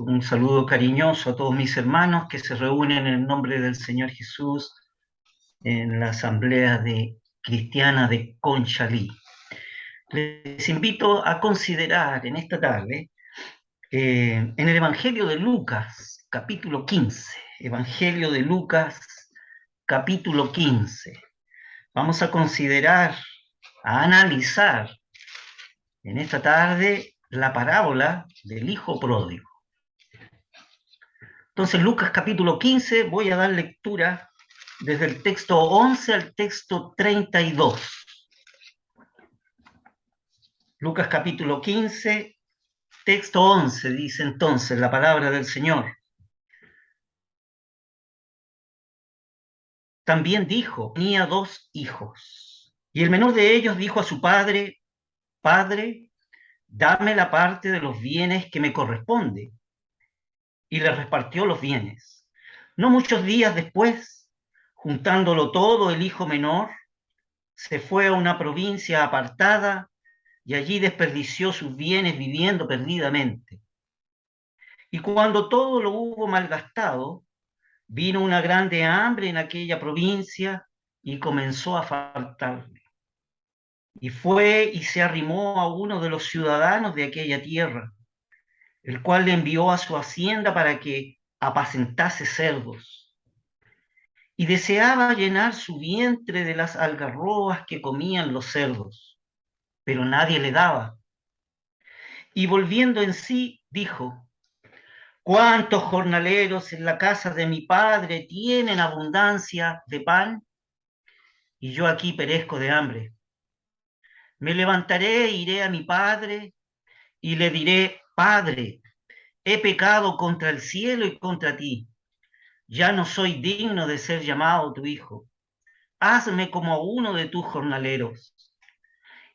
Un saludo cariñoso a todos mis hermanos que se reúnen en el nombre del Señor Jesús en la Asamblea Cristiana de Conchalí. Les invito a considerar en esta tarde en el Evangelio de Lucas, capítulo 15. Evangelio de Lucas, capítulo 15. Vamos a considerar, a analizar en esta tarde la parábola del Hijo Pródigo. Entonces, Lucas capítulo 15, voy a dar lectura desde el texto 11 al texto 32. Lucas capítulo 15, texto 11, dice entonces la palabra del Señor. También dijo, tenía 2 hijos, y el menor de ellos dijo a su padre, Padre, dame la parte de los bienes que me corresponde, y le repartió los bienes. No muchos días después, juntándolo todo, el hijo menor se fue a una provincia apartada y allí desperdició sus bienes viviendo perdidamente. Y cuando todo lo hubo malgastado, vino una grande hambre en aquella provincia y comenzó a faltarle. Y fue y se arrimó a uno de los ciudadanos de aquella tierra, el cual le envió a su hacienda para que apacentase cerdos. Y deseaba llenar su vientre de las algarrobas que comían los cerdos, pero nadie le daba. Y volviendo en sí, dijo, ¿cuántos jornaleros en la casa de mi padre tienen abundancia de pan? Y yo aquí perezco de hambre. Me levantaré e iré a mi padre y le diré, Padre, he pecado contra el cielo y contra ti. Ya no soy digno de ser llamado tu hijo. Hazme como a uno de tus jornaleros.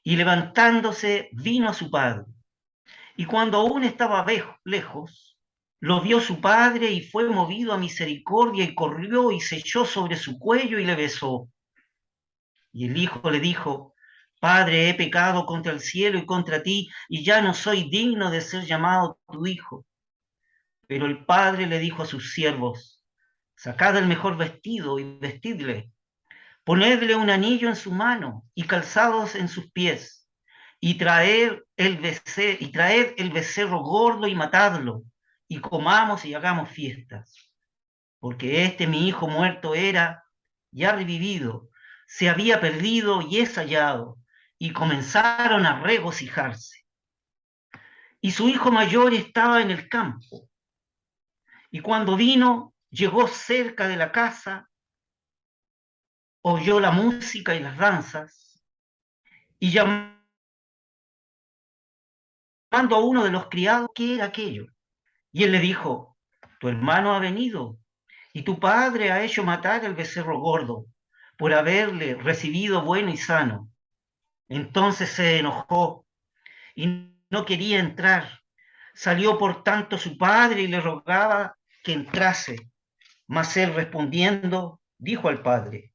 Y levantándose, vino a su padre. Y cuando aún estaba lejos, lo vio su padre y fue movido a misericordia y corrió y se echó sobre su cuello y le besó. Y el hijo le dijo, Padre, he pecado contra el cielo y contra ti, y ya no soy digno de ser llamado tu hijo. Pero el padre le dijo a sus siervos, sacad el mejor vestido y vestidle, ponedle un anillo en su mano y calzados en sus pies, y traed el becerro gordo y matadlo, y comamos y hagamos fiestas. Porque este mi hijo muerto era, ya revivido, se había perdido y es hallado, y comenzaron a regocijarse. Y su hijo mayor estaba en el campo, y cuando vino, llegó cerca de la casa, oyó la música y las danzas, y llamando a uno de los criados, ¿qué era aquello? Y él le dijo, tu hermano ha venido, y tu padre ha hecho matar el becerro gordo, por haberle recibido bueno y sano. Entonces se enojó y no quería entrar. Salió por tanto su padre y le rogaba que entrase. Mas él respondiendo, dijo al padre,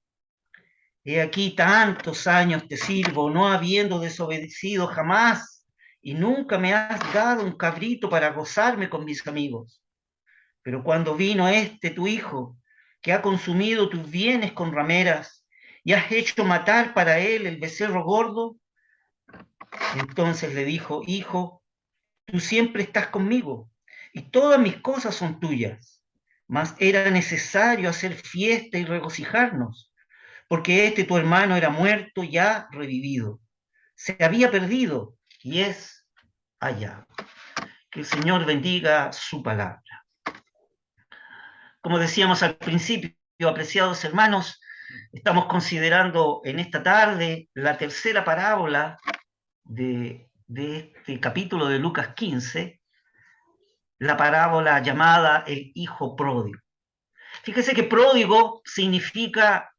he aquí tantos años te sirvo, no habiendo desobedecido jamás, y nunca me has dado un cabrito para gozarme con mis amigos. Pero cuando vino este tu hijo, que ha consumido tus bienes con rameras, y has hecho matar para él el becerro gordo, entonces le dijo, hijo, tú siempre estás conmigo, y todas mis cosas son tuyas, mas era necesario hacer fiesta y regocijarnos, porque este tu hermano era muerto ya revivido, se había perdido y es hallado. Que el Señor bendiga su palabra. Como decíamos al principio, apreciados hermanos, estamos considerando en esta tarde la tercera parábola de este capítulo de Lucas 15, la parábola llamada el hijo pródigo. Fíjese que pródigo significa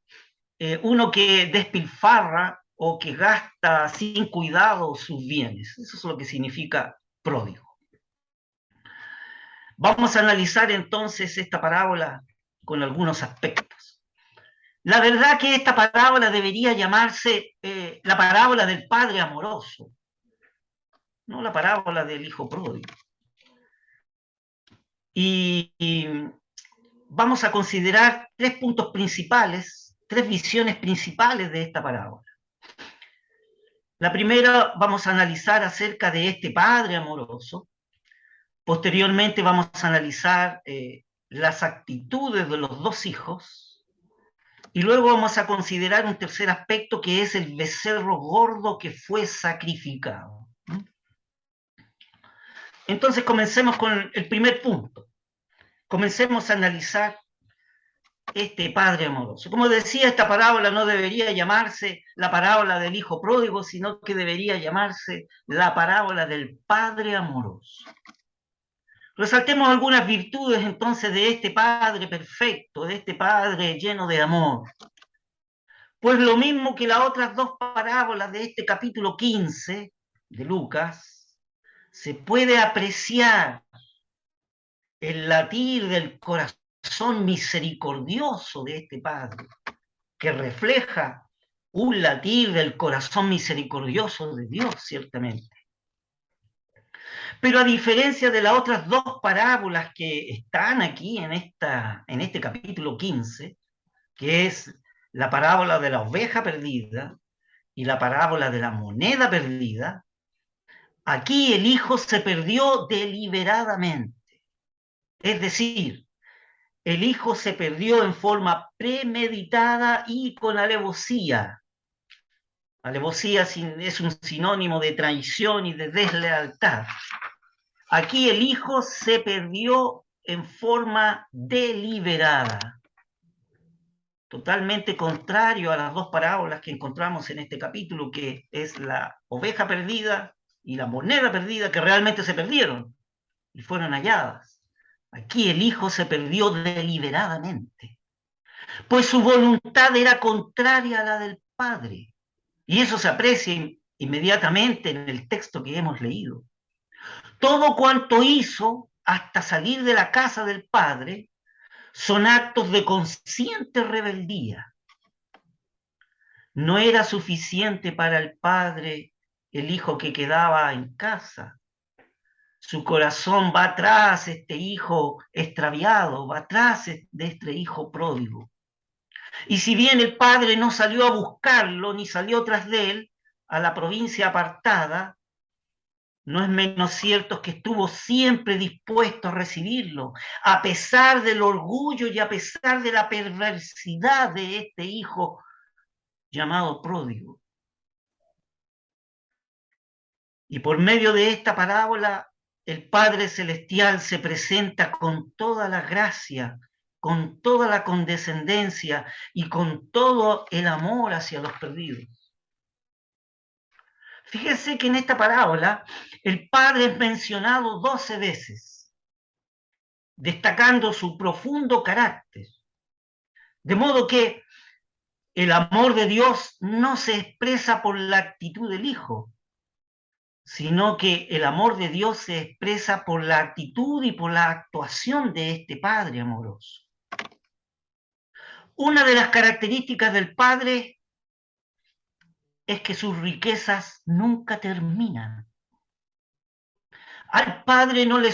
uno que despilfarra o que gasta sin cuidado sus bienes. Eso es lo que significa pródigo. Vamos a analizar entonces esta parábola con algunos aspectos. La verdad que esta parábola debería llamarse la parábola del padre amoroso, no la parábola del hijo pródigo. Y vamos a considerar tres puntos principales, tres visiones principales de esta parábola. La primera, vamos a analizar acerca de este padre amoroso. Posteriormente vamos a analizar las actitudes de los dos hijos. Y luego vamos a considerar un tercer aspecto, que es el becerro gordo que fue sacrificado. Entonces comencemos con el primer punto. Comencemos a analizar este padre amoroso. Como decía, esta parábola no debería llamarse la parábola del hijo pródigo, sino que debería llamarse la parábola del padre amoroso. Resaltemos algunas virtudes entonces de este padre perfecto, de este padre lleno de amor. Pues lo mismo que las otras dos parábolas de este capítulo 15 de Lucas, se puede apreciar el latir del corazón misericordioso de este padre, que refleja un latir del corazón misericordioso de Dios, ciertamente. Pero a diferencia de las otras dos parábolas que están aquí en este capítulo 15, que es la parábola de la oveja perdida y la parábola de la moneda perdida, aquí el hijo se perdió deliberadamente. Es decir, el hijo se perdió en forma premeditada y con alevosía. Alevosía es un sinónimo de traición y de deslealtad. Aquí el hijo se perdió en forma deliberada, totalmente contrario a las dos parábolas que encontramos en este capítulo, que es la oveja perdida y la moneda perdida, que realmente se perdieron y fueron halladas. Aquí el hijo se perdió deliberadamente, pues su voluntad era contraria a la del padre. Y eso se aprecia inmediatamente en el texto que hemos leído. Todo cuanto hizo hasta salir de la casa del padre son actos de consciente rebeldía. No era suficiente para el padre el hijo que quedaba en casa. Su corazón va tras este hijo extraviado, va tras de este hijo pródigo. Y si bien el padre no salió a buscarlo, ni salió tras de él a la provincia apartada, no es menos cierto que estuvo siempre dispuesto a recibirlo, a pesar del orgullo y a pesar de la perversidad de este hijo llamado pródigo. Y por medio de esta parábola, el Padre Celestial se presenta con toda la gracia, con toda la condescendencia y con todo el amor hacia los perdidos. Fíjense que en esta parábola el Padre es mencionado 12 veces, destacando su profundo carácter. De modo que el amor de Dios no se expresa por la actitud del Hijo, sino que el amor de Dios se expresa por la actitud y por la actuación de este Padre amoroso. Una de las características del Padre es que sus riquezas nunca terminan. Al Padre no le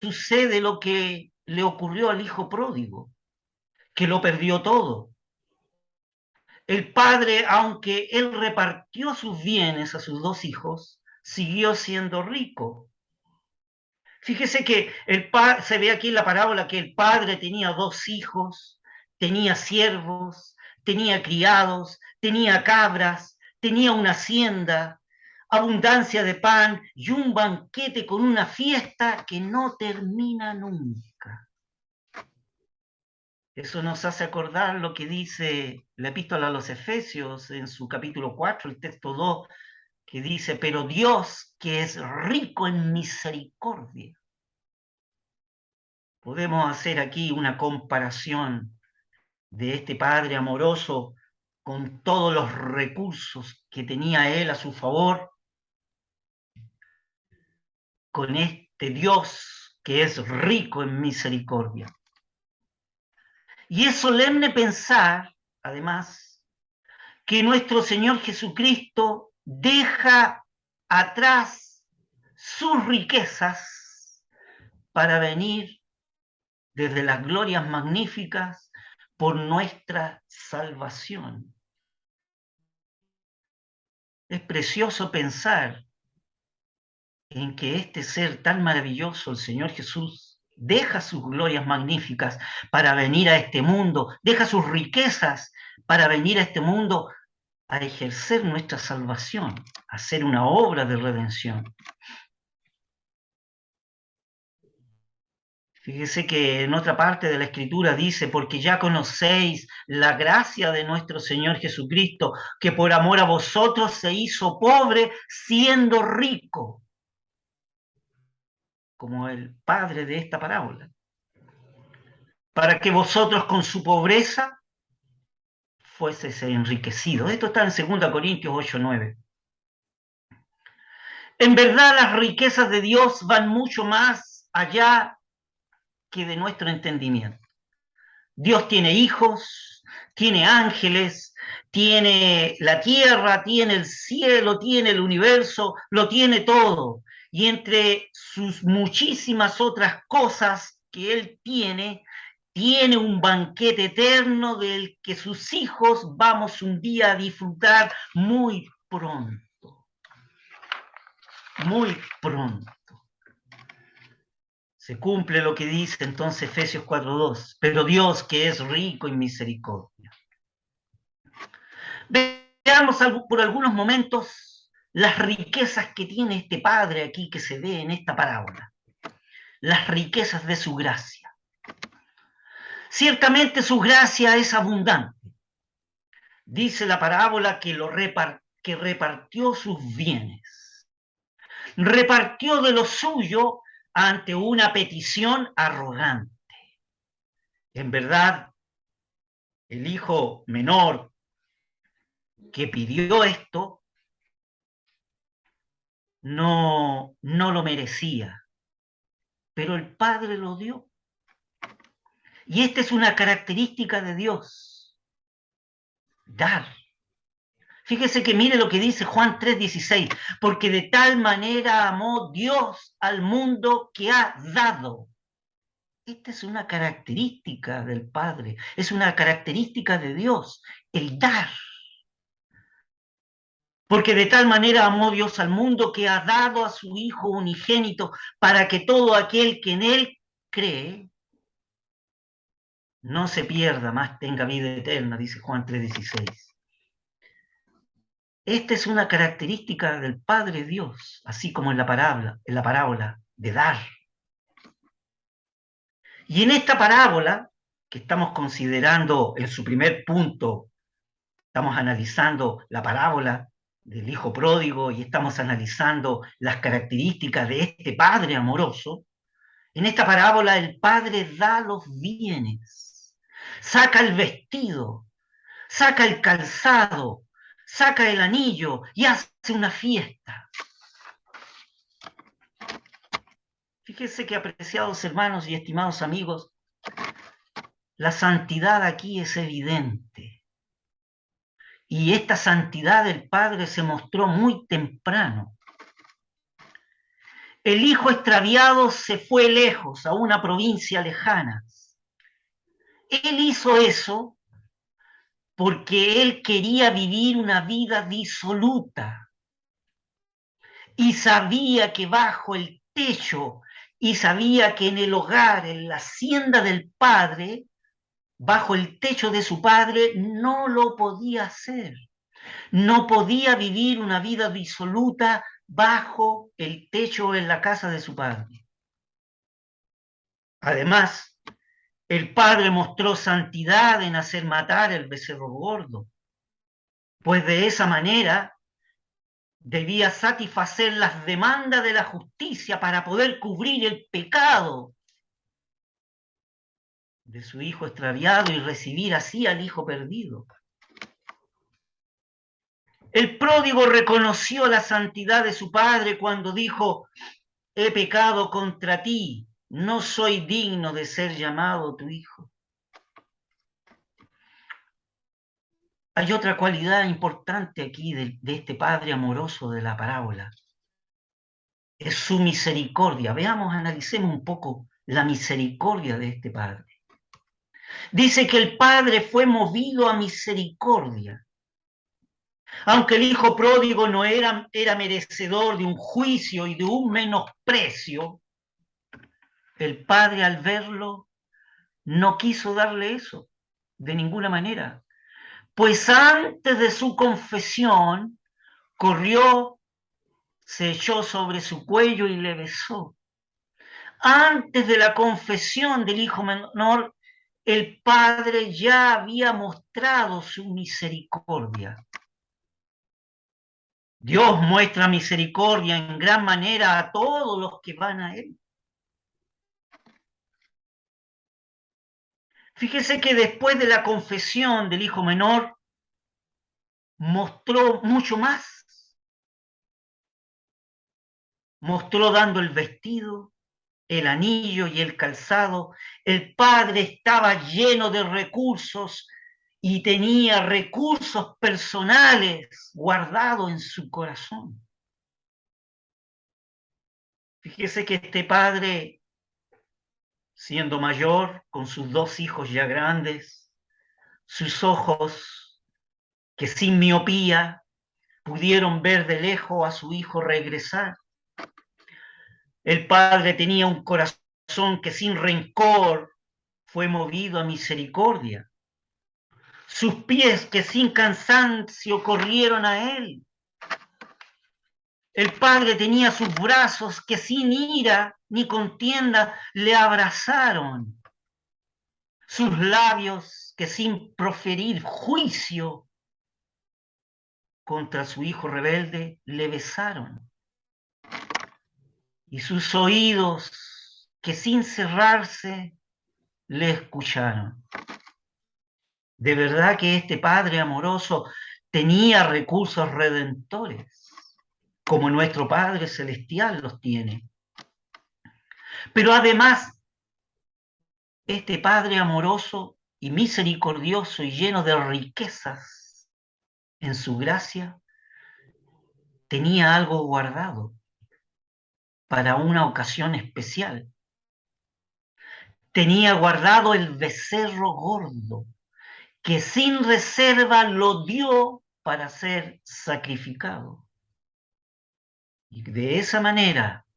sucede lo que le ocurrió al Hijo pródigo, que lo perdió todo. El Padre, aunque él repartió sus bienes a sus dos hijos, siguió siendo rico. Fíjese que se ve aquí en la parábola que el padre tenía dos hijos, tenía siervos, tenía criados, tenía cabras, tenía una hacienda, abundancia de pan y un banquete con una fiesta que no termina nunca. Eso nos hace acordar lo que dice la epístola a los Efesios en su capítulo 4, el texto 2, que dice, pero Dios, que es rico en misericordia. Podemos hacer aquí una comparación de este padre amoroso con todos los recursos que tenía él a su favor, con este Dios que es rico en misericordia. Y es solemne pensar, además, que nuestro Señor Jesucristo deja atrás sus riquezas para venir desde las glorias magníficas por nuestra salvación. Es precioso pensar en que este ser tan maravilloso, el Señor Jesús, deja sus glorias magníficas para venir a este mundo, deja sus riquezas para venir a este mundo a ejercer nuestra salvación, a hacer una obra de redención. Fíjese que en otra parte de la Escritura dice, porque ya conocéis la gracia de nuestro Señor Jesucristo, que por amor a vosotros se hizo pobre siendo rico, como el padre de esta parábola, para que vosotros con su pobreza fueseis enriquecidos. Esto está en 2 Corintios 8:9. En verdad las riquezas de Dios van mucho más allá que de nuestro entendimiento. Dios tiene hijos, tiene ángeles, tiene la tierra, tiene el cielo, tiene el universo, lo tiene todo. Y entre sus muchísimas otras cosas que Él tiene un banquete eterno del que sus hijos vamos un día a disfrutar muy pronto. Muy pronto. Se cumple lo que dice entonces Efesios 4:2. Pero Dios, que es rico en misericordia. Veamos por algunos momentos las riquezas que tiene este Padre aquí que se ve en esta parábola. Las riquezas de su gracia. Ciertamente su gracia es abundante. Dice la parábola que repartió sus bienes. Repartió de lo suyo ante una petición arrogante. En verdad, el hijo menor que pidió esto no lo merecía, pero el Padre lo dio. Y esta es una característica de Dios, dar. Fíjese que mire lo que dice Juan 3:16, porque de tal manera amó Dios al mundo que ha dado. Esta es una característica del Padre, es una característica de Dios, el dar. Porque de tal manera amó Dios al mundo que ha dado a su Hijo unigénito para que todo aquel que en Él cree no se pierda, más tenga vida eterna, dice Juan 3:16. Esta es una característica del Padre Dios, así como en la parábola de dar. Y en esta parábola, que estamos considerando en su primer punto, estamos analizando la parábola del hijo pródigo y estamos analizando las características de este Padre amoroso. En esta parábola el Padre da los bienes, saca el vestido, saca el calzado, saca el anillo y hace una fiesta. Fíjense que, apreciados hermanos y estimados amigos, la santidad aquí es evidente. Y esta santidad del Padre se mostró muy temprano. El hijo extraviado se fue lejos, a una provincia lejana. Él hizo eso porque él quería vivir una vida disoluta y sabía que bajo el techo y sabía que en el hogar, en la hacienda del Padre, bajo el techo de su Padre, no lo podía hacer. No podía vivir una vida disoluta bajo el techo en la casa de su Padre. Además, el Padre mostró santidad en hacer matar el becerro gordo, pues de esa manera debía satisfacer las demandas de la justicia para poder cubrir el pecado de su hijo extraviado y recibir así al hijo perdido. El pródigo reconoció la santidad de su padre cuando dijo: he pecado contra ti, no soy digno de ser llamado tu hijo. Hay otra cualidad importante aquí de este Padre amoroso de la parábola. Es su misericordia. Veamos, analicemos un poco la misericordia de este padre. Dice que el padre fue movido a misericordia. Aunque el hijo pródigo no era merecedor de un juicio y de un menosprecio, el padre al verlo no quiso darle eso de ninguna manera. Pues antes de su confesión, corrió, se echó sobre su cuello y le besó. Antes de la confesión del hijo menor, el padre ya había mostrado su misericordia. Dios muestra misericordia en gran manera a todos los que van a Él. Fíjese que después de la confesión del hijo menor, mostró mucho más. Mostró dando el vestido, el anillo y el calzado. El padre estaba lleno de recursos y tenía recursos personales guardados en su corazón. Fíjese que este padre, siendo mayor, con sus dos hijos ya grandes, sus ojos que sin miopía pudieron ver de lejos a su hijo regresar. El padre tenía un corazón que sin rencor fue movido a misericordia. Sus pies que sin cansancio corrieron a él. El padre tenía sus brazos que sin ira ni contienda le abrazaron. Sus labios que sin proferir juicio contra su hijo rebelde le besaron. Y sus oídos que sin cerrarse le escucharon. De verdad que este Padre amoroso tenía recursos redentores, como nuestro Padre Celestial los tiene. Pero además, este Padre amoroso y misericordioso y lleno de riquezas en su gracia, tenía algo guardado para una ocasión especial. Tenía guardado el becerro gordo, que sin reserva lo dio para ser sacrificado. Y de esa manera,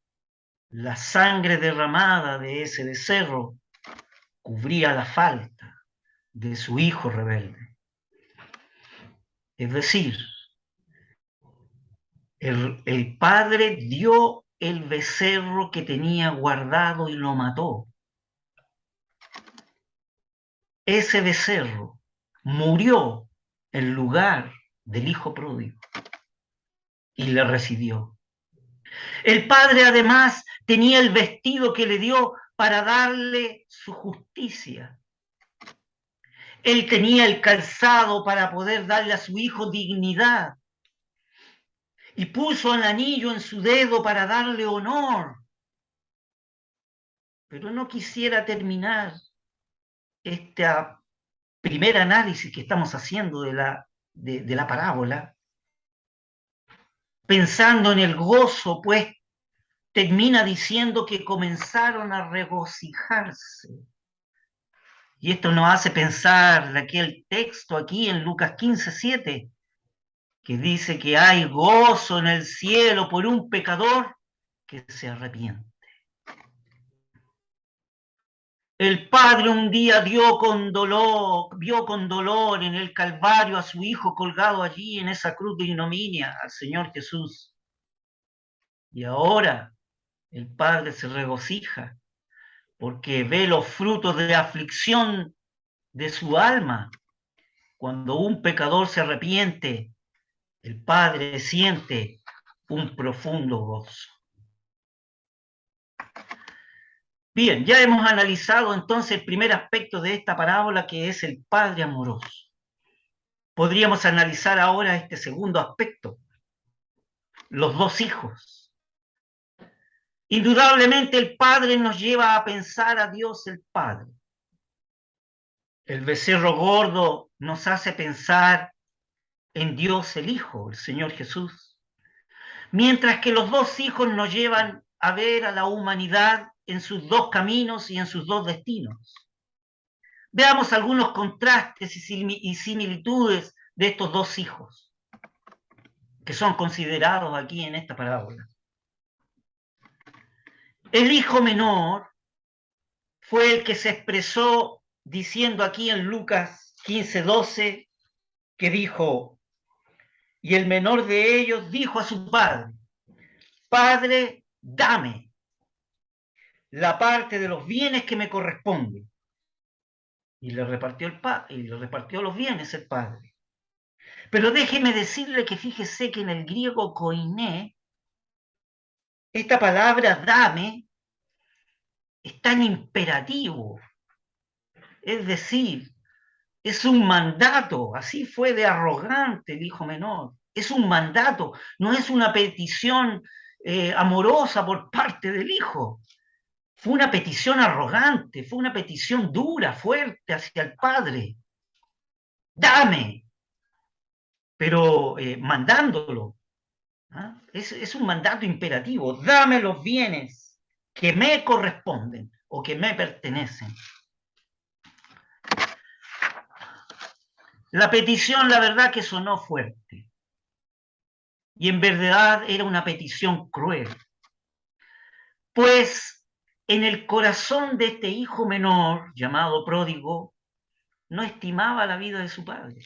la sangre derramada de ese becerro cubría la falta de su hijo rebelde. Es decir, el padre dio el becerro que tenía guardado y lo mató. Ese becerro murió en lugar del hijo pródigo y le recibió. El padre además tenía el vestido que le dio para darle su justicia. Él tenía el calzado para poder darle a su hijo dignidad. Y puso el anillo en su dedo para darle honor. Pero no quisiera terminar este primer análisis que estamos haciendo de la parábola pensando en el gozo, pues termina diciendo que comenzaron a regocijarse. Y esto nos hace pensar de aquel texto aquí en Lucas 15:7, que dice que hay gozo en el cielo por un pecador que se arrepiente. El Padre un día vio con dolor en el Calvario a su Hijo colgado allí en esa cruz de ignominia, al Señor Jesús. Y ahora el Padre se regocija porque ve los frutos de aflicción de su alma. Cuando un pecador se arrepiente, el Padre siente un profundo gozo. Bien, ya hemos analizado entonces el primer aspecto de esta parábola, que es el Padre amoroso. Podríamos analizar ahora este segundo aspecto, los dos hijos. Indudablemente el Padre nos lleva a pensar a Dios el Padre. El becerro gordo nos hace pensar en Dios el Hijo, el Señor Jesús. Mientras que los dos hijos nos llevan a ver a la humanidad en sus dos caminos y en sus dos destinos. Veamos algunos contrastes y similitudes de estos dos hijos que son considerados aquí en esta parábola. El hijo menor fue el que se expresó diciendo aquí en Lucas 15:12, que dijo, y el menor de ellos dijo a su padre, Padre, dame la parte de los bienes que me corresponde. Y le repartió los bienes el padre. Pero déjeme decirle que fíjese que en el griego koiné, esta palabra dame está en imperativo, es decir, es un mandato, así fue de arrogante el hijo menor, es un mandato, no es una petición amorosa por parte del hijo, fue una petición arrogante, fue una petición dura, fuerte hacia el padre, dame, pero mandándolo, ¿ah? Es un mandato imperativo, dame los bienes que me corresponden o que me pertenecen. La petición, la verdad que sonó fuerte. Y en verdad era una petición cruel. Pues en el corazón de este hijo menor, llamado pródigo, no estimaba la vida de su padre.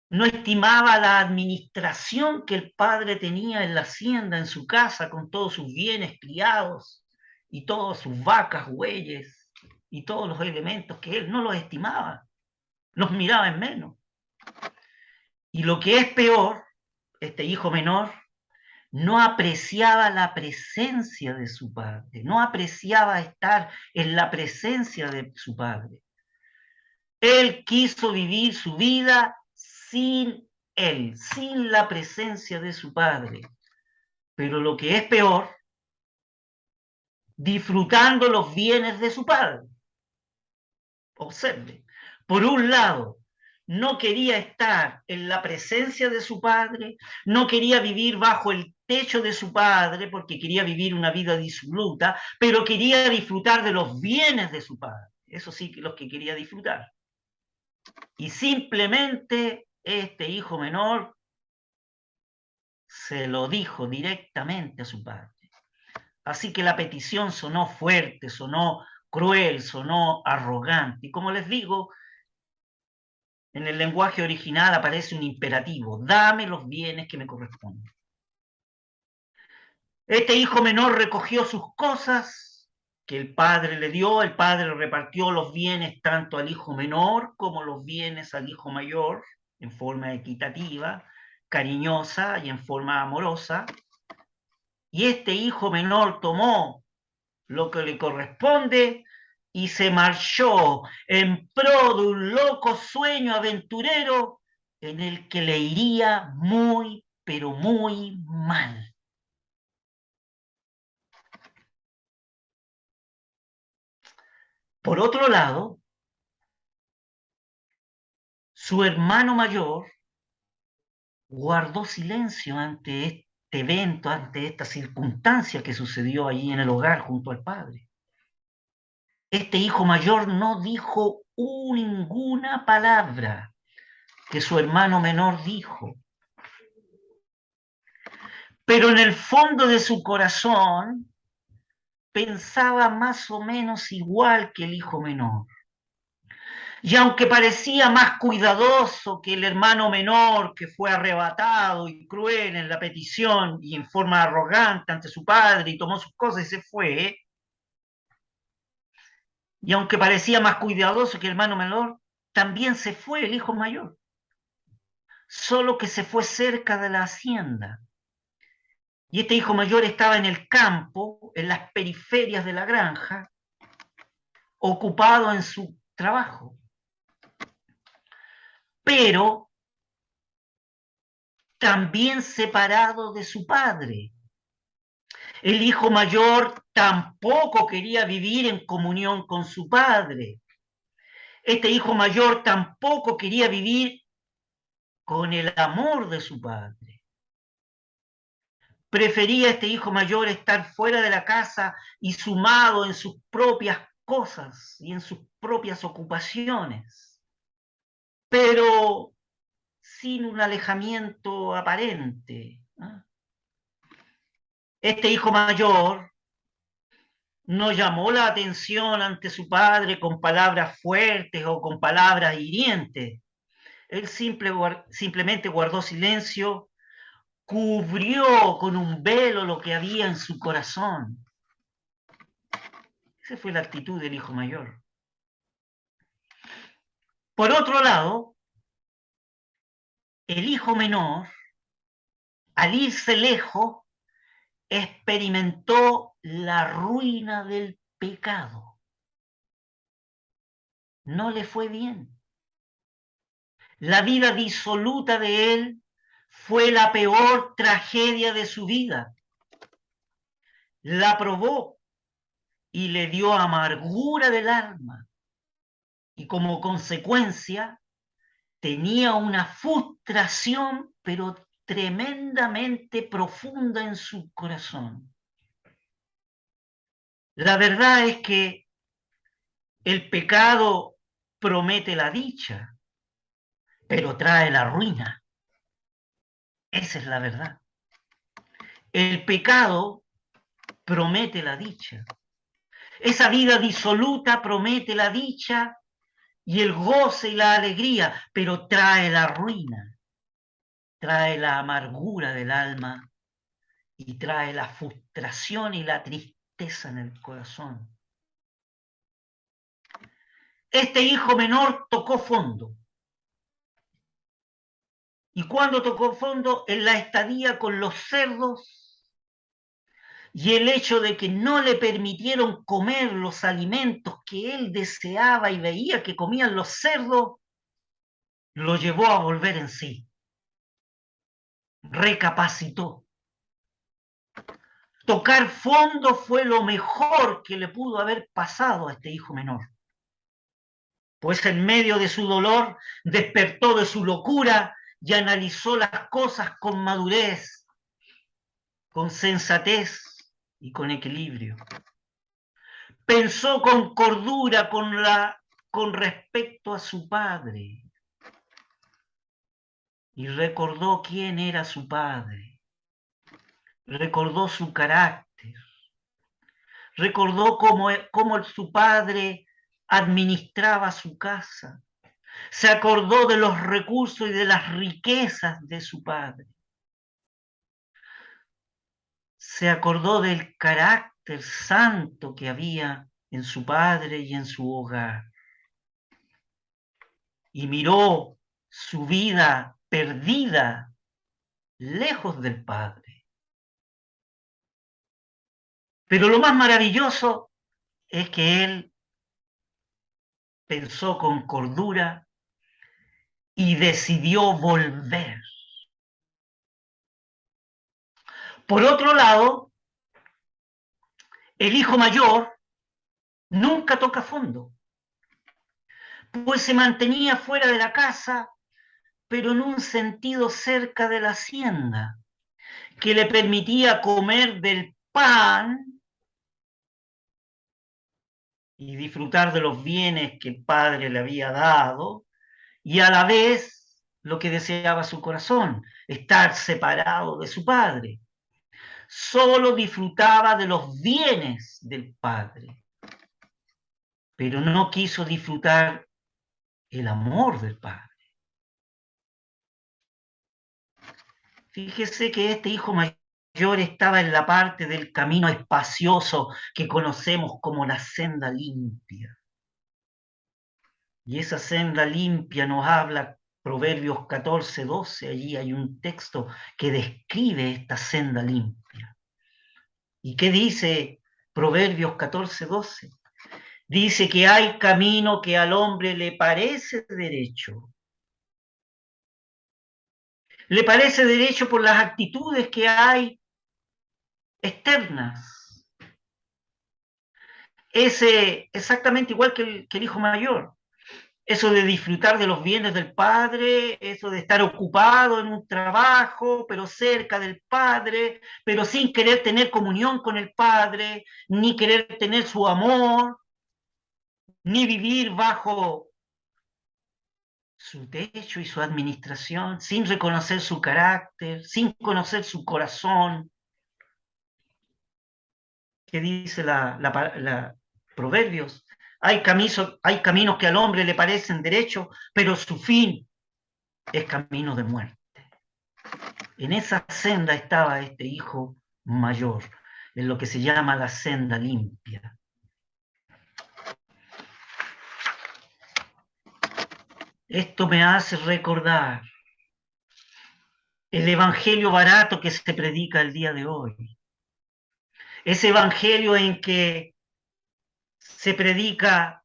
No estimaba la administración que el padre tenía en la hacienda, en su casa, con todos sus bienes criados y todas sus vacas, bueyes y todos los elementos que él no los estimaba, los miraba en menos. Y lo que es peor, este hijo menor no apreciaba la presencia de su padre, no apreciaba estar en la presencia de su padre. Él quiso vivir su vida sin él, sin la presencia de su padre. Pero lo que es peor, disfrutando los bienes de su padre. Observe, por un lado, no quería estar en la presencia de su padre, no quería vivir bajo el techo de su padre porque quería vivir una vida disoluta, pero quería disfrutar de los bienes de su padre. Eso sí, los que quería disfrutar. Y simplemente este hijo menor se lo dijo directamente a su padre. Así que la petición sonó fuerte, sonó cruel, sonó arrogante. Y como les digo, en el lenguaje original aparece un imperativo, dame los bienes que me corresponden. Este hijo menor recogió sus cosas que el padre le dio, el padre repartió los bienes tanto al hijo menor como los bienes al hijo mayor, en forma equitativa, cariñosa y en forma amorosa. Y este hijo menor tomó lo que le corresponde y se marchó en pro de un loco sueño aventurero en el que le iría muy, pero muy mal. Por otro lado, su hermano mayor guardó silencio ante este evento, ante esta circunstancia que sucedió allí en el hogar junto al padre. Este hijo mayor no dijo ninguna palabra que su hermano menor dijo. Pero en el fondo de su corazón pensaba más o menos igual que el hijo menor. Y aunque parecía más cuidadoso que el hermano menor que fue arrebatado y cruel en la petición y en forma arrogante ante su padre y tomó sus cosas y se fue, y aunque parecía más cuidadoso que el hermano menor, también se fue el hijo mayor, solo que se fue cerca de la hacienda. Y este hijo mayor estaba en el campo, en las periferias de la granja, ocupado en su trabajo. Pero también separado de su padre. El hijo mayor tampoco quería vivir en comunión con su padre. Este hijo mayor tampoco quería vivir con el amor de su padre. Prefería este hijo mayor estar fuera de la casa y sumado en sus propias cosas y en sus propias ocupaciones, pero sin un alejamiento aparente, ¿no? Este hijo mayor no llamó la atención ante su padre con palabras fuertes o con palabras hirientes. Él simplemente guardó silencio, cubrió con un velo lo que había en su corazón. Esa fue la actitud del hijo mayor. Por otro lado, el hijo menor, al irse lejos, experimentó la ruina del pecado. No le fue bien. La vida disoluta de él fue la peor tragedia de su vida. La probó y le dio amargura del alma. Y como consecuencia tenía una frustración, pero tremendamente profunda en su corazón. La verdad es que el pecado promete la dicha, pero trae la ruina. Esa es la verdad. El pecado promete la dicha. Esa vida disoluta promete la dicha y el goce y la alegría, pero trae la ruina, trae la amargura del alma y trae la frustración y la tristeza en el corazón. Este hijo menor tocó fondo. Y cuando tocó fondo, en la estadía con los cerdos y el hecho de que no le permitieron comer los alimentos que él deseaba y veía que comían los cerdos, lo llevó a volver en sí. Recapacitó. Tocar fondo fue lo mejor que le pudo haber pasado a este hijo menor. Pues en medio de su dolor despertó de su locura y analizó las cosas con madurez, con sensatez y con equilibrio. Pensó con cordura con respecto a su padre y recordó quién era su padre, recordó su carácter, recordó cómo su padre administraba su casa, se acordó de los recursos y de las riquezas de su padre, se acordó del carácter santo que había en su padre y en su hogar, y miró su vida perdida lejos del Padre. Pero lo más maravilloso es que él pensó con cordura y decidió volver. Por otro lado, el hijo mayor nunca toca fondo, pues se mantenía fuera de la casa, pero en un sentido cerca de la hacienda, que le permitía comer del pan y disfrutar de los bienes que el padre le había dado, y a la vez lo que deseaba su corazón, estar separado de su padre. Solo disfrutaba de los bienes del padre, pero no quiso disfrutar el amor del padre. Fíjese que este hijo mayor estaba en la parte del camino espacioso que conocemos como la senda limpia. Y esa senda limpia nos habla Proverbios 14:12. Allí hay un texto que describe esta senda limpia. ¿Y qué dice Proverbios 14:12? Dice que hay camino que al hombre le parece derecho. Le parece derecho por las actitudes que hay externas. Es exactamente igual que el hijo mayor. eso de disfrutar de los bienes del Padre, eso de estar ocupado en un trabajo, pero cerca del Padre, pero sin querer tener comunión con el Padre, ni querer tener su amor, ni vivir bajo su techo y su administración, sin reconocer su carácter, sin conocer su corazón. ¿Qué dice la Proverbios? Hay caminos que al hombre le parecen derechos, pero su fin es camino de muerte. En esa senda estaba este hijo mayor, en lo que se llama la senda limpia. Esto me hace recordar el evangelio barato que se predica el día de hoy. Ese evangelio en que se predica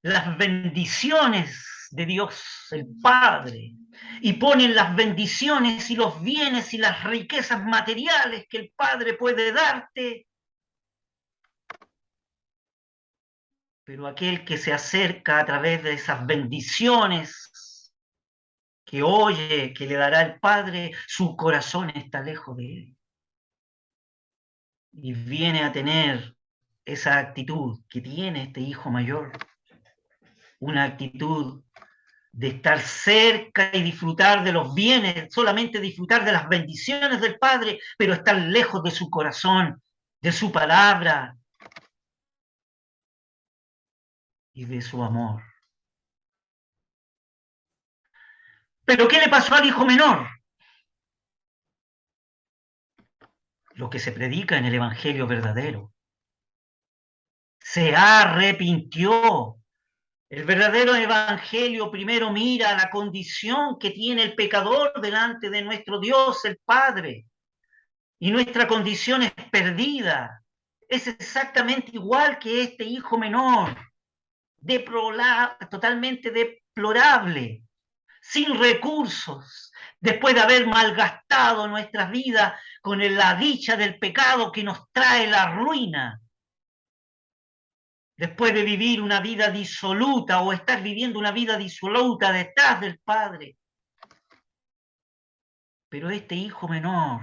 las bendiciones de Dios el Padre y ponen las bendiciones y los bienes y las riquezas materiales que el Padre puede darte, pero aquel que se acerca a través de esas bendiciones que oye, que le dará el Padre, su corazón está lejos de él y viene a tener esa actitud que tiene este hijo mayor, una actitud de estar cerca y disfrutar de los bienes, solamente disfrutar de las bendiciones del Padre, pero estar lejos de su corazón, de su palabra y de su amor. ¿Pero qué le pasó al hijo menor? Lo que se predica en el Evangelio verdadero. Se arrepintió. El verdadero evangelio primero mira la condición que tiene el pecador delante de nuestro Dios, el Padre, y nuestra condición es perdida. Es exactamente igual que este hijo menor, totalmente deplorable, sin recursos, después de haber malgastado nuestras vidas con la dicha del pecado que nos trae la ruina. Después de vivir una vida disoluta o estar viviendo una vida disoluta detrás del Padre. Pero este hijo menor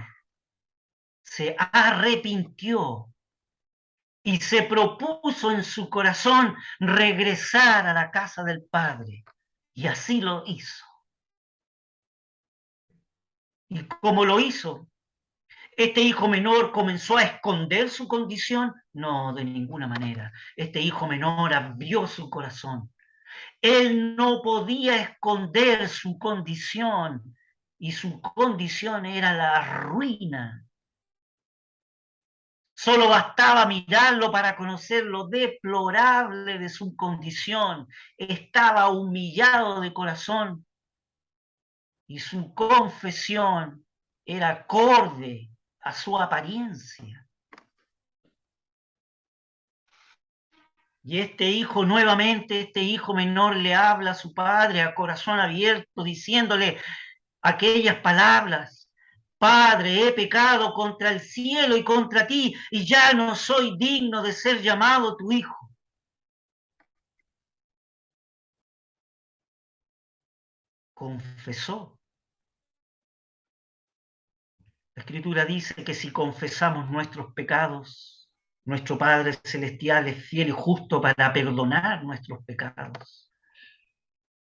se arrepintió y se propuso en su corazón regresar a la casa del Padre. Y así lo hizo. ¿Y cómo lo hizo? ¿Este hijo menor comenzó a esconder su condición? No, de ninguna manera. Este hijo menor abrió su corazón. Él no podía esconder su condición y su condición era la ruina. Solo bastaba mirarlo para conocer lo deplorable de su condición. Estaba humillado de corazón y su confesión era acorde a su apariencia. Y este hijo nuevamente, este hijo menor le habla a su padre a corazón abierto, diciéndole aquellas palabras: Padre, he pecado contra el cielo y contra ti, y ya no soy digno de ser llamado tu hijo. Confesó. La Escritura dice que si confesamos nuestros pecados, nuestro Padre Celestial es fiel y justo para perdonar nuestros pecados.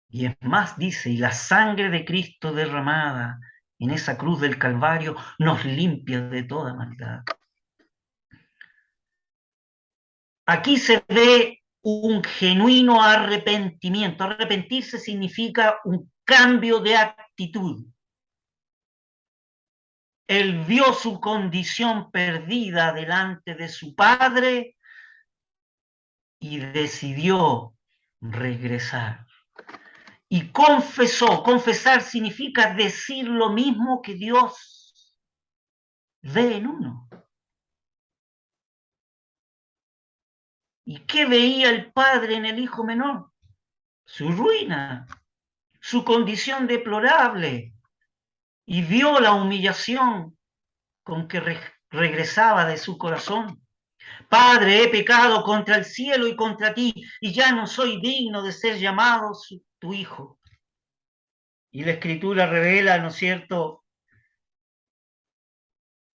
Y es más, dice, y la sangre de Cristo derramada en esa cruz del Calvario nos limpia de toda maldad. Aquí se ve un genuino arrepentimiento. Arrepentirse significa un cambio de actitud. Él vio su condición perdida delante de su padre y decidió regresar. Y confesó. Confesar significa decir lo mismo que Dios ve en uno. ¿Y qué veía el padre en el hijo menor? Su ruina, su condición deplorable, y vio la humillación con que regresaba de su corazón. Padre, he pecado contra el cielo y contra ti, y ya no soy digno de ser llamado tu hijo. Y la Escritura revela, ¿no es cierto?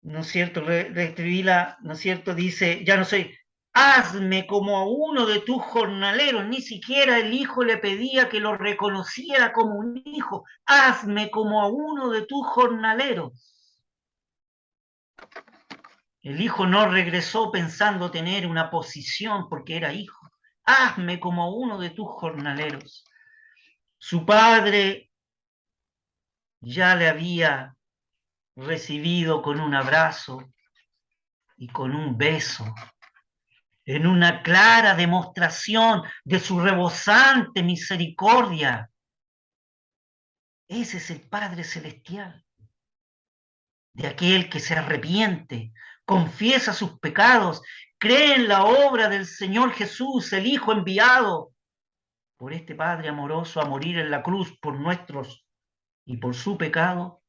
¿No es cierto? Revela, ¿no es cierto? Dice, ya no soy, hazme como a uno de tus jornaleros, ni siquiera el hijo le pedía que lo reconociera como un hijo, hazme como a uno de tus jornaleros. El hijo no regresó pensando tener una posición porque era hijo. Hazme como uno de tus jornaleros. Su padre ya le había recibido con un abrazo y con un beso, en una clara demostración de su rebosante misericordia. Ese es el Padre Celestial, de aquel que se arrepiente, confiesa sus pecados, cree en la obra del Señor Jesús, el Hijo enviado por este Padre amoroso a morir en la cruz por nuestros y por su pecado,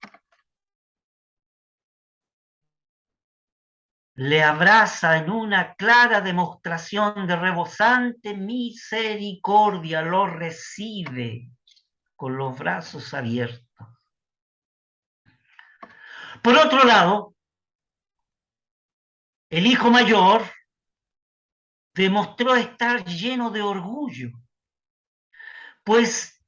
le abraza en una clara demostración de rebosante misericordia, lo recibe con los brazos abiertos. Por otro lado, el hijo mayor demostró estar lleno de orgullo, pues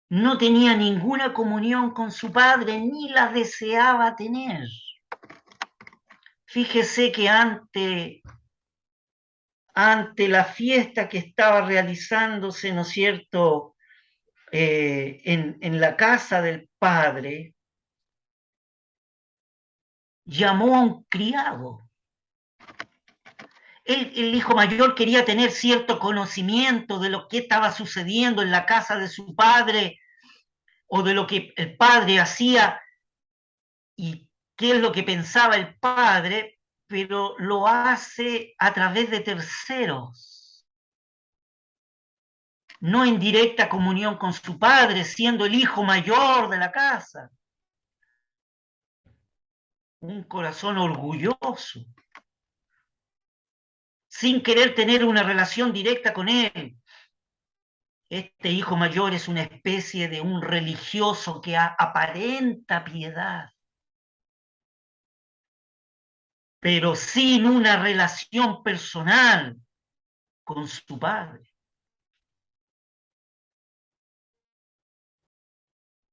no tenía ninguna comunión con su padre ni la deseaba tener. Fíjese que ante la fiesta que estaba realizándose, ¿no es cierto?, en la casa del padre, llamó a un criado. El hijo mayor quería tener cierto conocimiento de lo que estaba sucediendo en la casa de su padre o de lo que el padre hacía y qué es lo que pensaba el padre, pero lo hace a través de terceros, no en directa comunión con su padre, siendo el hijo mayor de la casa. Un corazón orgulloso, sin querer tener una relación directa con él. Este hijo mayor es una especie de un religioso que aparenta piedad, pero sin una relación personal con su padre.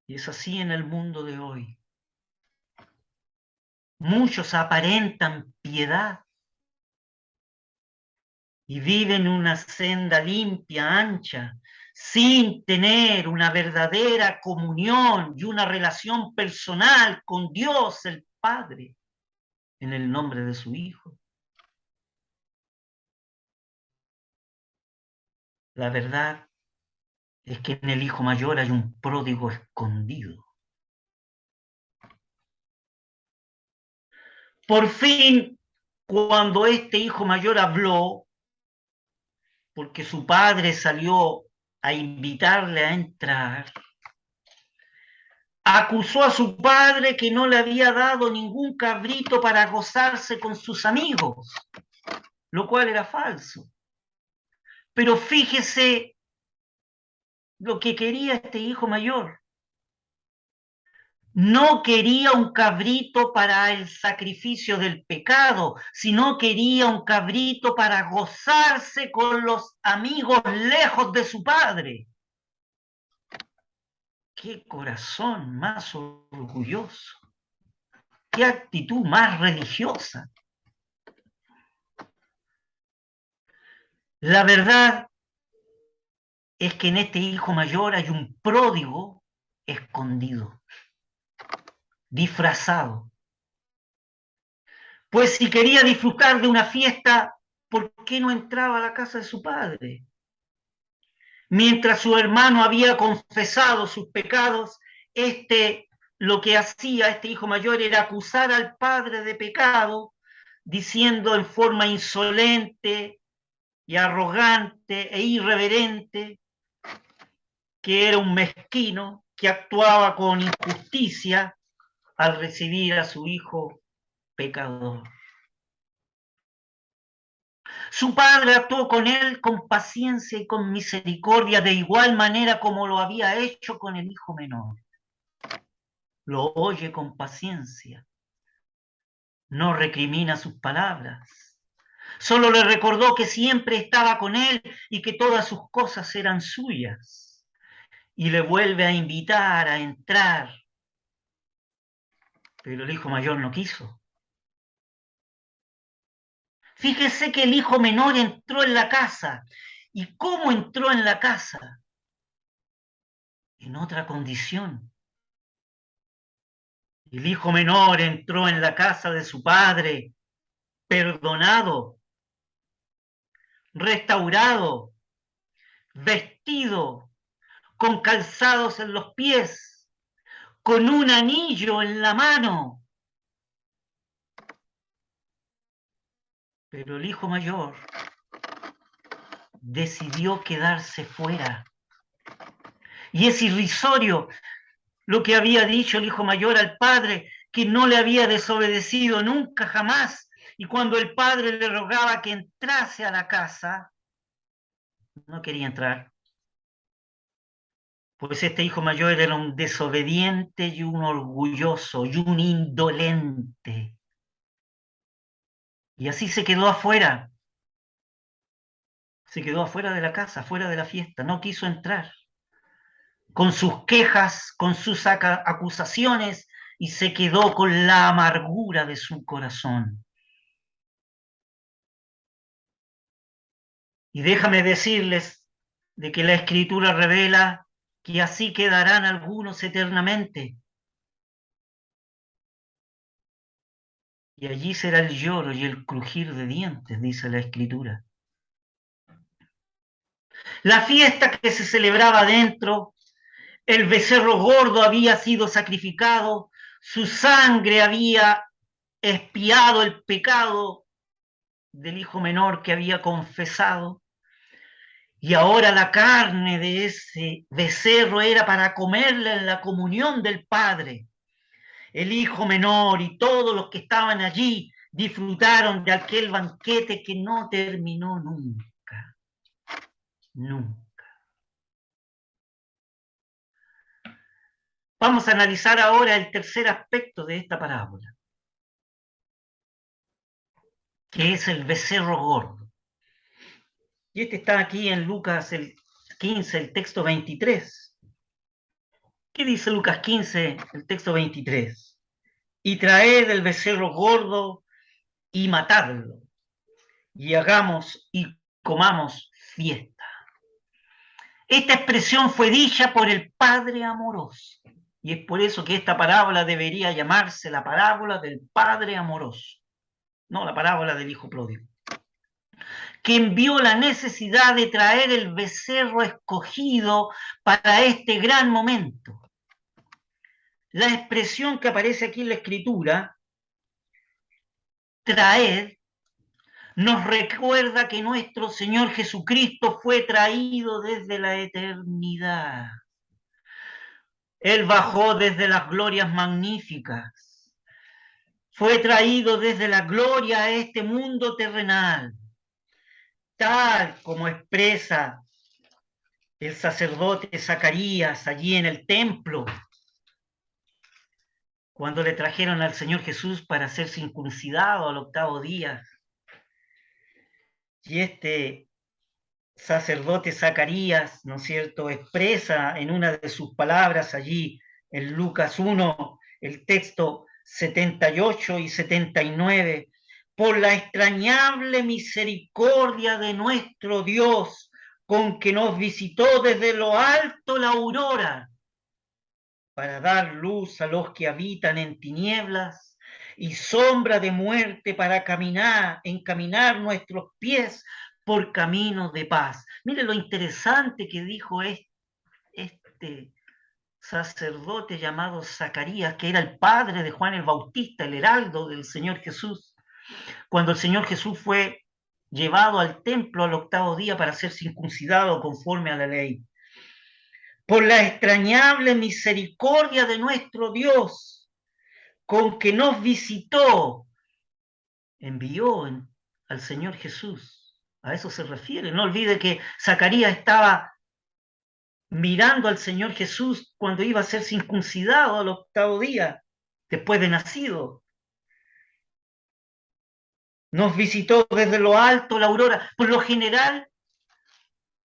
Y es así en el mundo de hoy. Muchos aparentan piedad y viven una senda limpia, ancha, sin tener una verdadera comunión y una relación personal con Dios el Padre en el nombre de su Hijo. La verdad es que en el hijo mayor hay un pródigo escondido. Por fin, cuando este hijo mayor habló, porque su padre salió a invitarle a entrar, acusó a su padre que no le había dado ningún cabrito para gozarse con sus amigos, lo cual era falso. Pero fíjese lo que quería este hijo mayor. No quería un cabrito para el sacrificio del pecado, sino quería un cabrito para gozarse con los amigos lejos de su padre. Qué corazón más orgulloso, qué actitud más religiosa. La verdad es que en este hijo mayor hay un pródigo escondido, disfrazado. Pues si quería disfrutar de una fiesta, ¿por qué no entraba a la casa de su padre? Mientras su hermano había confesado sus pecados, lo que hacía este hijo mayor era acusar al padre de pecado, diciendo en forma insolente y arrogante e irreverente que era un mezquino, que actuaba con injusticia al recibir a su hijo pecador. Su padre actuó con él con paciencia y con misericordia, de igual manera como lo había hecho con el hijo menor. Lo oye con paciencia, no recrimina sus palabras. Solo le recordó que siempre estaba con él y que todas sus cosas eran suyas. Y le vuelve a invitar a entrar, pero el hijo mayor no quiso. Fíjese que el hijo menor entró en la casa. ¿Y cómo entró en la casa? En otra condición. El hijo menor entró en la casa de su padre, perdonado, restaurado, vestido, con calzados en los pies, con un anillo en la mano. Pero el hijo mayor decidió quedarse fuera. Y es irrisorio lo que había dicho el hijo mayor al padre, que no le había desobedecido nunca jamás. Y cuando el padre le rogaba que entrase a la casa, no quería entrar. Pues este hijo mayor era un desobediente y un orgulloso y un indolente. Y así se quedó afuera de la casa, fuera de la fiesta, no quiso entrar, con sus quejas, con sus acusaciones, y se quedó con la amargura de su corazón. Y déjame decirles de que la Escritura revela que así quedarán algunos eternamente. Y allí será el lloro y el crujir de dientes, dice la Escritura. La fiesta que se celebraba dentro, el becerro gordo había sido sacrificado, su sangre había expiado el pecado del hijo menor que había confesado, y ahora la carne de ese becerro era para comerla en la comunión del Padre. El hijo menor y todos los que estaban allí disfrutaron de aquel banquete que no terminó nunca, nunca. Vamos a analizar ahora el tercer aspecto de esta parábola, que es el becerro gordo. Y este está aquí en Lucas el 15, el texto 23. ¿Qué dice Lucas 15, el texto 23? Y traed el becerro gordo y matadlo, y hagamos y comamos fiesta. Esta expresión fue dicha por el Padre amoroso. Y es por eso que esta parábola debería llamarse la parábola del Padre amoroso, no la parábola del Hijo pródigo, quien vio la necesidad de traer el becerro escogido para este gran momento. La expresión que aparece aquí en la Escritura, traer, nos recuerda que nuestro Señor Jesucristo fue traído desde la eternidad. Él bajó desde las glorias magníficas. Fue traído desde la gloria a este mundo terrenal, tal como expresa el sacerdote Zacarías allí en el templo, cuando le trajeron al Señor Jesús para ser circuncidado al octavo día. Y este sacerdote Zacarías, ¿no es cierto?, expresa en una de sus palabras allí en Lucas 1, el texto 78 y 79, por la extrañable misericordia de nuestro Dios, con que nos visitó desde lo alto la aurora, para dar luz a los que habitan en tinieblas y sombra de muerte, para encaminar nuestros pies por caminos de paz. Mire lo interesante que dijo este sacerdote llamado Zacarías, que era el padre de Juan el Bautista, el heraldo del Señor Jesús, cuando el Señor Jesús fue llevado al templo al octavo día para ser circuncidado conforme a la ley. Por la extrañable misericordia de nuestro Dios, con que nos visitó, envió al Señor Jesús A eso se refiere. No olvide que Zacarías estaba mirando al Señor Jesús cuando iba a ser circuncidado al octavo día, después de nacido. Nos visitó desde lo alto la aurora. Por lo general,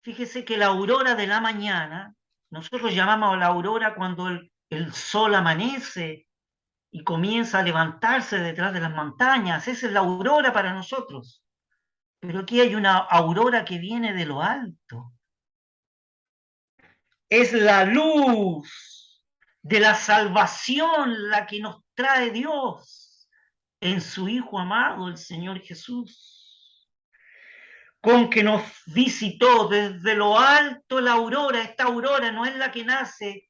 fíjese que la aurora de la mañana, nosotros llamamos a la aurora cuando el sol amanece y comienza a levantarse detrás de las montañas. Esa es la aurora para nosotros. Pero aquí hay una aurora que viene de lo alto. Es la luz de la salvación la que nos trae Dios en su Hijo amado, el Señor Jesús, con que nos visitó desde lo alto la aurora. Esta aurora no es la que nace,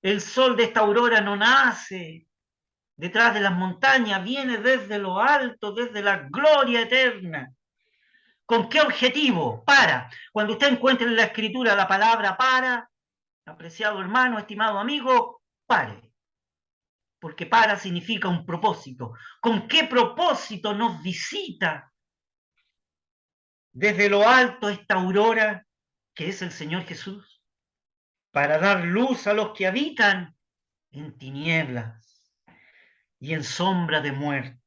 el sol de esta aurora no nace detrás de las montañas, viene desde lo alto, desde la gloria eterna. ¿Con qué objetivo? Para. Cuando usted encuentre en la escritura la palabra para, apreciado hermano, estimado amigo, pare. Porque para significa un propósito. ¿Con qué propósito nos visita desde lo alto esta aurora que es el Señor Jesús? Para dar luz a los que habitan en tinieblas y en sombra de muerte.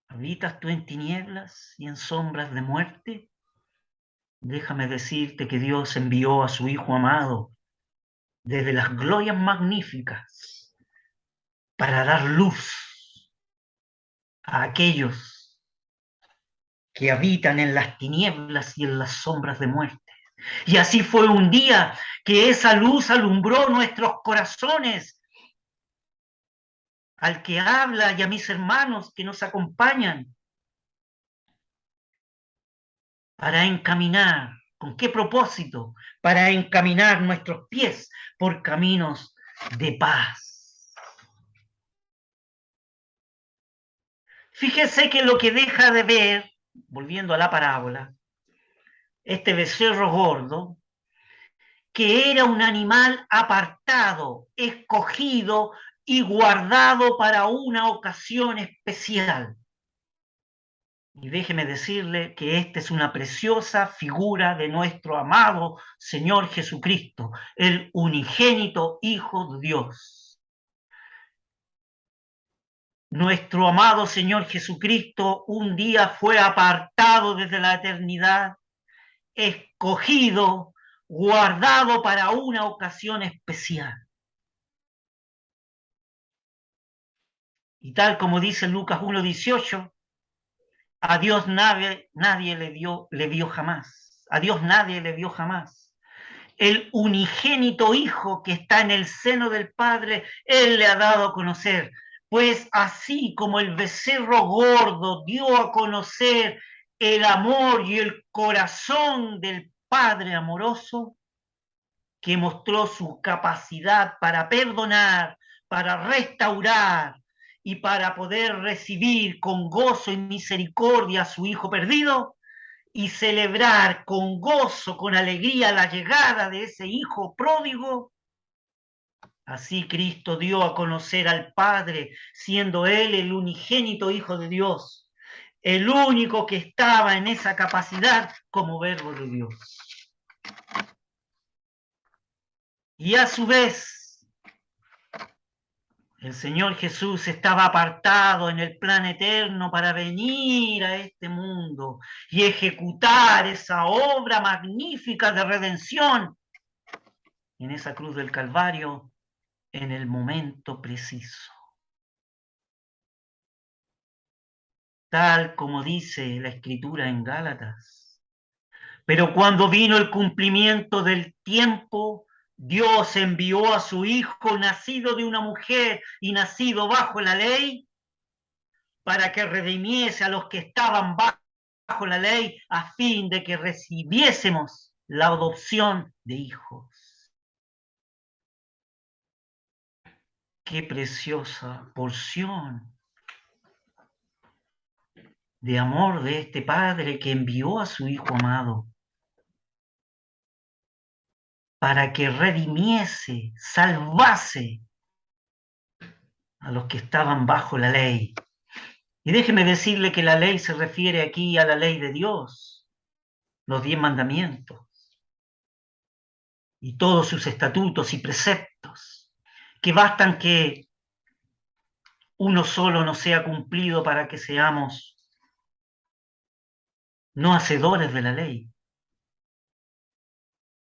¿Habitas tú en tinieblas y en sombras de muerte? Déjame decirte que Dios envió a su Hijo amado desde las glorias magníficas para dar luz a aquellos que habitan en las tinieblas y en las sombras de muerte. Y así fue un día que esa luz alumbró nuestros corazones, al que habla y a mis hermanos que nos acompañan, para encaminar. ¿Con qué propósito? Para encaminar nuestros pies por caminos de paz. Fíjese que lo que deja de ver, volviendo a la parábola, este becerro gordo, que era un animal apartado, escogido y guardado para una ocasión especial. Y déjeme decirle que esta es una preciosa figura de nuestro amado Señor Jesucristo, el unigénito Hijo de Dios. Nuestro amado Señor Jesucristo un día fue apartado desde la eternidad, escogido, guardado para una ocasión especial. Y tal como dice Lucas 1:18, a Dios nadie le vio jamás. A Dios nadie le vio jamás. El unigénito Hijo que está en el seno del Padre, Él le ha dado a conocer. Pues así como el becerro gordo dio a conocer el amor y el corazón del Padre amoroso, que mostró su capacidad para perdonar, para restaurar y para poder recibir con gozo y misericordia a su Hijo perdido, y celebrar con gozo, con alegría la llegada de ese Hijo pródigo. Así Cristo dio a conocer al Padre, siendo Él el unigénito Hijo de Dios, el único que estaba en esa capacidad como verbo de Dios. Y a su vez, el Señor Jesús estaba apartado en el plan eterno para venir a este mundo y ejecutar esa obra magnífica de redención en esa cruz del Calvario en el momento preciso. Tal como dice la Escritura en Gálatas. Pero cuando vino el cumplimiento del tiempo, Dios envió a su Hijo nacido de una mujer y nacido bajo la ley, para que redimiese a los que estaban bajo la ley, a fin de que recibiésemos la adopción de hijos. Qué preciosa porción de amor de este Padre que envió a su Hijo amado para que redimiese, salvase a los que estaban bajo la ley. Y déjeme decirle que la ley se refiere aquí a la ley de Dios, los 10 mandamientos y todos sus estatutos y preceptos, que bastan que uno solo no sea cumplido para que seamos no hacedores de la ley,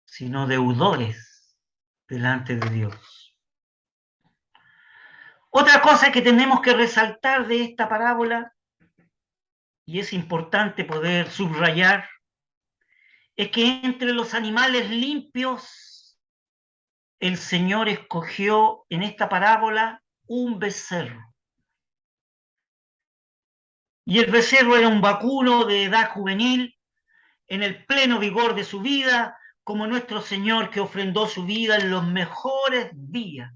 sino deudores delante de Dios. Otra cosa que tenemos que resaltar de esta parábola, y es importante poder subrayar, es que entre los animales limpios, el Señor escogió en esta parábola un becerro. Y el becerro era un vacuno de edad juvenil, en el pleno vigor de su vida, como nuestro Señor que ofrendó su vida en los mejores días.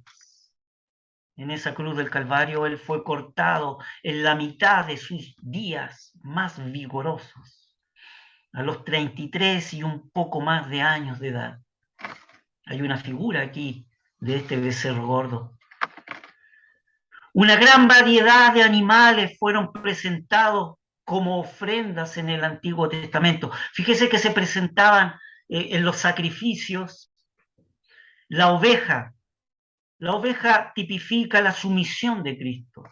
En esa cruz del Calvario Él fue cortado en la mitad de sus días más vigorosos, a los 33 y un poco más de años de edad. Hay una figura aquí de este becerro gordo. Una gran variedad de animales fueron presentados como ofrendas en el Antiguo Testamento. Fíjese que se presentaban en los sacrificios la oveja. La oveja tipifica la sumisión de Cristo.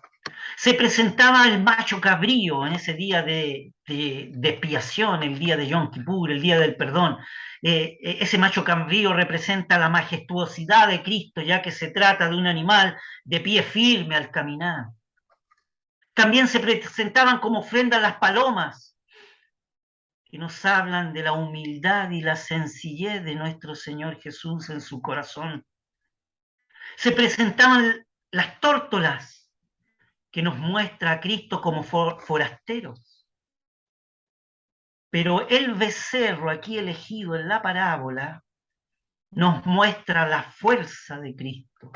Se presentaba el macho cabrío en ese día de expiación, el día de Yom Kippur, el día del perdón. Ese macho cabrío representa la majestuosidad de Cristo, ya que se trata de un animal de pie firme al caminar. También se presentaban como ofrenda las palomas, que nos hablan de la humildad y la sencillez de nuestro Señor Jesús en su corazón. Se presentaban las tórtolas, que nos muestra a Cristo como forasteros. Pero el becerro aquí elegido en la parábola nos muestra la fuerza de Cristo,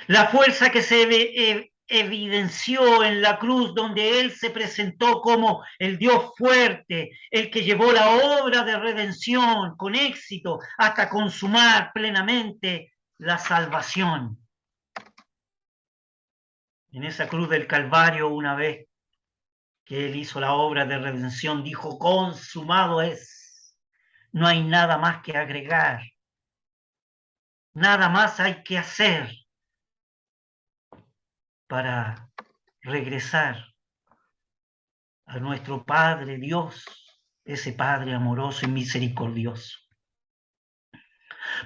la fuerza que se evidenció en la cruz, donde Él se presentó como el Dios fuerte, el que llevó la obra de redención con éxito hasta consumar plenamente la salvación. En esa cruz del Calvario, una vez que Él hizo la obra de redención, dijo: consumado es. No hay nada más que agregar, nada más hay que hacer para regresar a nuestro Padre Dios, ese Padre amoroso y misericordioso.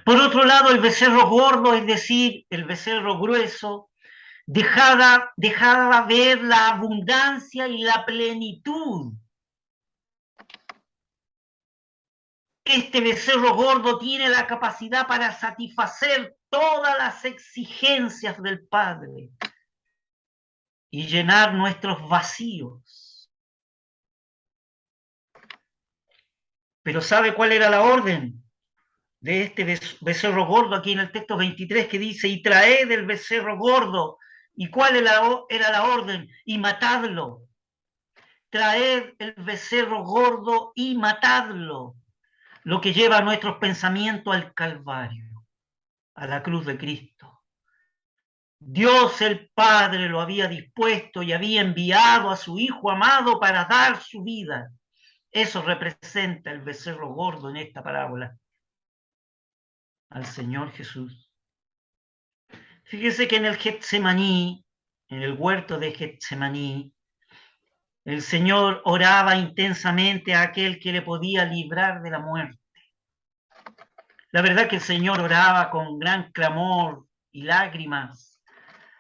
Por otro lado, el becerro gordo, es decir, el becerro grueso, dejaba ver la abundancia y la plenitud. Este becerro gordo tiene la capacidad para satisfacer todas las exigencias del Padre y llenar nuestros vacíos. Pero ¿sabe cuál era la orden de este becerro gordo aquí en el texto 23, que dice: y traed el becerro gordo? ¿Y cuál era la orden? Y matadlo. Traed el becerro gordo y matadlo. Lo que lleva a nuestros pensamientos al Calvario, a la cruz de Cristo. Dios el Padre lo había dispuesto y había enviado a su Hijo amado para dar su vida. Eso representa el becerro gordo en esta parábola, al Señor Jesús. Fíjese que en el Getsemaní, en el huerto de Getsemaní, el Señor oraba intensamente a aquel que le podía librar de la muerte. La verdad que el Señor oraba con gran clamor y lágrimas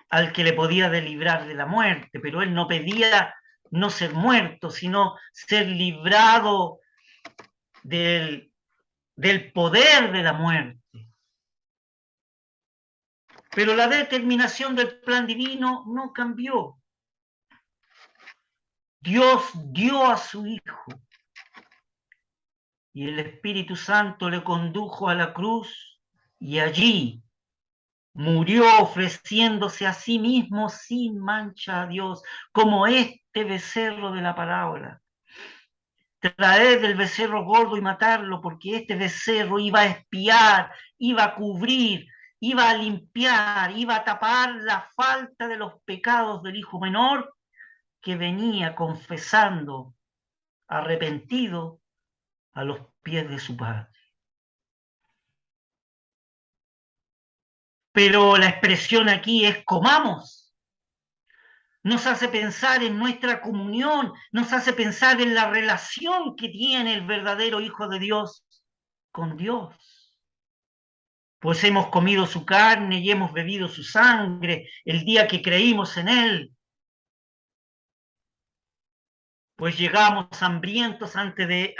al que le podía librar de la muerte, pero Él no pedía no ser muerto, sino ser librado del poder de la muerte. Pero la determinación del plan divino no cambió. Dios dio a su Hijo y el Espíritu Santo le condujo a la cruz y allí murió ofreciéndose a sí mismo sin mancha a Dios, como este becerro de la parábola. Traed el becerro gordo y matarlo, porque este becerro iba a expiar, iba a cubrir, iba a limpiar, iba a tapar la falta de los pecados del hijo menor que venía confesando, arrepentido, a los pies de su padre. Pero la expresión aquí es comamos. Nos hace pensar en nuestra comunión, nos hace pensar en la relación que tiene el verdadero Hijo de Dios con Dios. Pues hemos comido su carne y hemos bebido su sangre el día que creímos en Él. Pues llegamos hambrientos ante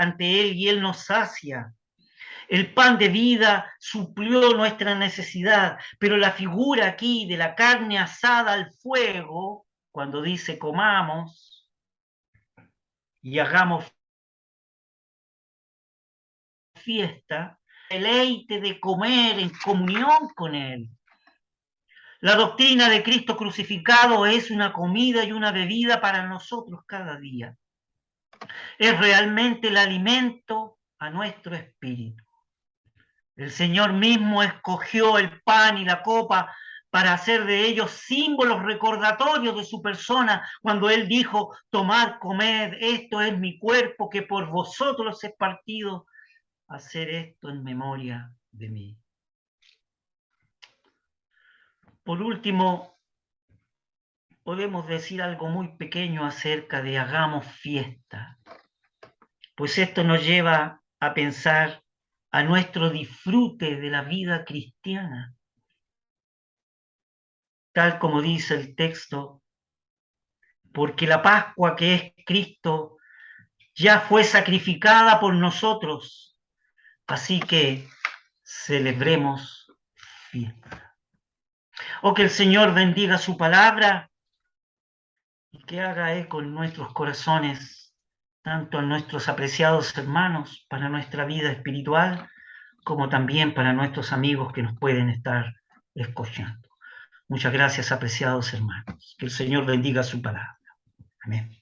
Él y Él nos sacia. El pan de vida suplió nuestra necesidad, pero la figura aquí de la carne asada al fuego, cuando dice comamos y hagamos fiesta, deleite de comer en comunión con Él. La doctrina de Cristo crucificado es una comida y una bebida para nosotros cada día. Es realmente el alimento a nuestro espíritu. El Señor mismo escogió el pan y la copa para hacer de ellos símbolos recordatorios de su persona, cuando Él dijo: tomad, comed, esto es mi cuerpo que por vosotros es partido, hacer esto en memoria de mí. Por último, podemos decir algo muy pequeño acerca de hagamos fiesta, pues esto nos lleva a pensar a nuestro disfrute de la vida cristiana. Tal como dice el texto, porque la Pascua que es Cristo ya fue sacrificada por nosotros, así que celebremos fiesta. O que el Señor bendiga su palabra y que haga eco en nuestros corazones, tanto en nuestros apreciados hermanos para nuestra vida espiritual, como también para nuestros amigos que nos pueden estar escuchando. Muchas gracias, apreciados hermanos. Que el Señor bendiga su palabra. Amén.